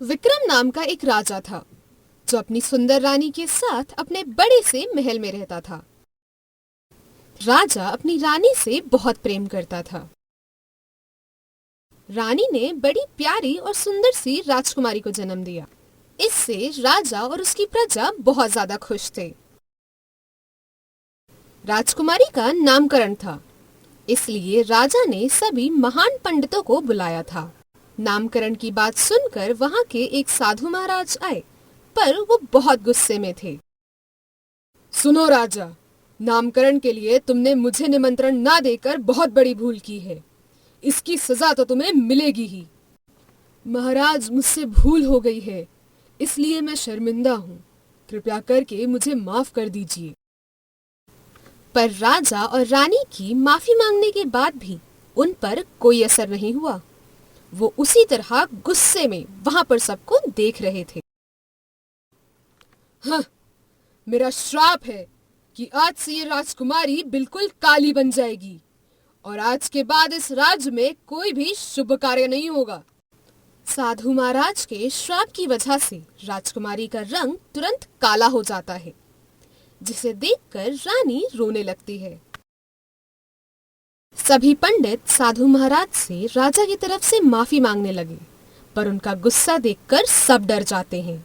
विक्रम नाम का एक राजा था जो अपनी सुंदर रानी के साथ अपने बड़े से महल में रहता था। राजा अपनी रानी से बहुत प्रेम करता था। रानी ने बड़ी प्यारी और सुंदर सी राजकुमारी को जन्म दिया। इससे राजा और उसकी प्रजा बहुत ज्यादा खुश थे। राजकुमारी का नामकरण था, इसलिए राजा ने सभी महान पंडितों को बुलाया था। नामकरण की बात सुनकर वहां के एक साधु महाराज आए, पर वो बहुत गुस्से में थे। सुनो राजा, नामकरण के लिए तुमने मुझे निमंत्रण ना देकर बहुत बड़ी भूल की है। इसकी सजा तो तुम्हें मिलेगी ही। महाराज, मुझसे भूल हो गई है, इसलिए मैं शर्मिंदा हूँ। कृपया करके मुझे माफ कर दीजिए। पर राजा और रानी की माफी मांगने के बाद भी उन पर कोई असर नहीं हुआ। वो उसी तरह गुस्से में वहां पर सबको देख रहे थे। हाँ, मेरा श्राप है कि आज से ये राजकुमारी बिल्कुल काली बन जाएगी और आज के बाद इस राज्य में कोई भी शुभ कार्य नहीं होगा। साधु महाराज के श्राप की वजह से राजकुमारी का रंग तुरंत काला हो जाता है, जिसे देखकर रानी रोने लगती है। सभी पंडित साधु महाराज से राजा की तरफ से माफी मांगने लगे, पर उनका गुस्सा देखकर सब डर जाते हैं।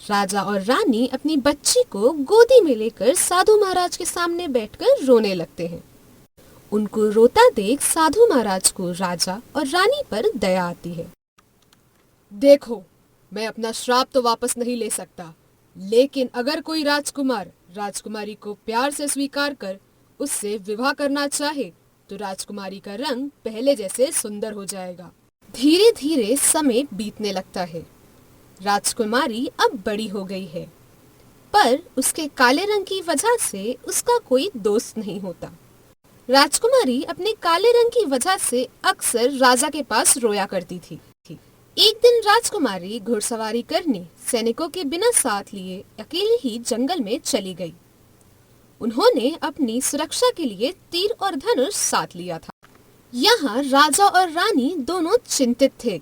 राजा और रानी अपनी बच्ची को गोदी में लेकर साधु महाराज के सामने बैठकर रोने लगते हैं। उनको रोता देख साधु महाराज को राजा और रानी पर दया आती है। देखो, मैं अपना श्राप तो वापस नहीं ले सकता, लेकिन अगर कोई राजकुमार राजकुमारी को प्यार से स्वीकार कर उससे विवाह करना चाहे तो राजकुमारी का रंग पहले जैसे सुंदर हो जाएगा। धीरे धीरे समय बीतने लगता है। राजकुमारी अब बड़ी हो गई है, पर उसके काले रंग की वजह से उसका कोई दोस्त नहीं होता। राजकुमारी अपने काले रंग की वजह से अक्सर राजा के पास रोया करती थी। एक दिन राजकुमारी घुड़सवारी करने सैनिकों के बिना साथ लिए अकेली ही जंगल में चली गई। उन्होंने अपनी सुरक्षा के लिए तीर और धनुष साथ लिया था। यहाँ राजा और रानी दोनों चिंतित थे।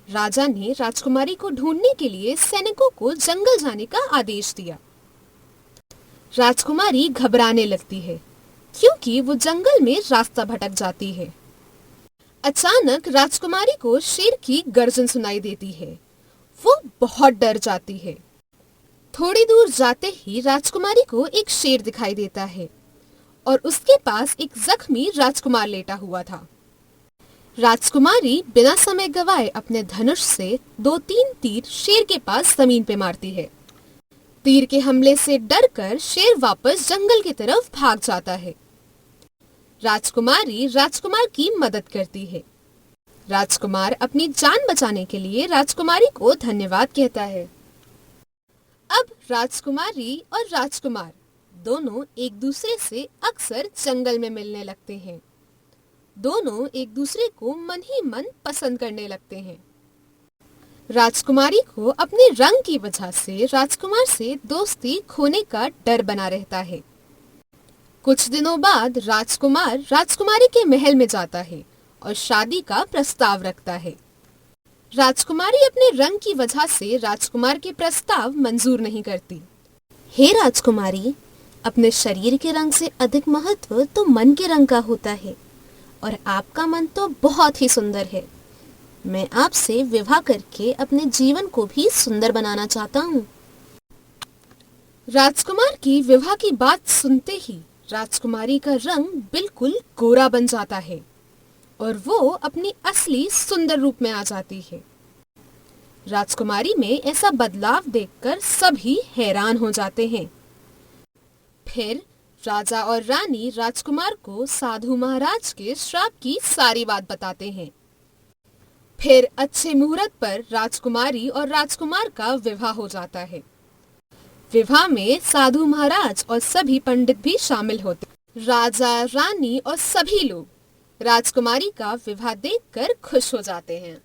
राजा ने राजकुमारी को ढूंढने के लिए सैनिकों को जंगल जाने का आदेश दिया। राजकुमारी घबराने लगती है क्योंकि वो जंगल में रास्ता भटक जाती है। अचानक राजकुमारी को शेर की गर्जन सुनाई देती है। वो बहुत डर जाती है। थोड़ी दूर जाते ही राजकुमारी को एक शेर दिखाई देता है और उसके पास एक जख्मी राजकुमार लेटा हुआ था। राजकुमारी बिना समय गवाए अपने धनुष से 2-3 तीर शेर के पास जमीन पे मारती है। तीर के हमले से डरकर शेर वापस जंगल की तरफ भाग जाता है। राजकुमारी राजकुमार की मदद करती है। राजकुमार अपनी जान बचाने के लिए राजकुमारी को धन्यवाद कहता है। अब राजकुमारी और राजकुमार दोनों एक दूसरे से अक्सर जंगल में मिलने लगते हैं। दोनों एक दूसरे को मन ही मन पसंद करने लगते हैं। राजकुमारी को अपने रंग की वजह से राजकुमार से दोस्ती खोने का डर बना रहता है। कुछ दिनों बाद राजकुमार राजकुमारी के महल में जाता है और शादी का प्रस्ताव रखता है। राजकुमारी अपने रंग की वजह से राजकुमार के प्रस्ताव मंजूर नहीं करती। हे राजकुमारी, अपने शरीर के रंग से अधिक महत्व तो मन के रंग का होता है और आपका मन तो बहुत ही सुंदर है। मैं आपसे विवाह करके अपने जीवन को भी सुंदर बनाना चाहता हूँ। राजकुमार की विवाह की बात सुनते ही राजकुमारी का रंग बिल्कुल गोरा बन जाता है और वो अपनी असली सुंदर रूप में आ जाती है। राजकुमारी में ऐसा बदलाव देखकर सभी हैरान हो जाते हैं। फिर राजा और रानी राजकुमार को साधु महाराज के श्राप की सारी बात बताते हैं। फिर अच्छे मुहूर्त पर राजकुमारी और राजकुमार का विवाह हो जाता है। विवाह में साधु महाराज और सभी पंडित भी शामिल होते। राजा, रानी और सभी लोग राजकुमारी का विवाह देखकर खुश हो जाते हैं।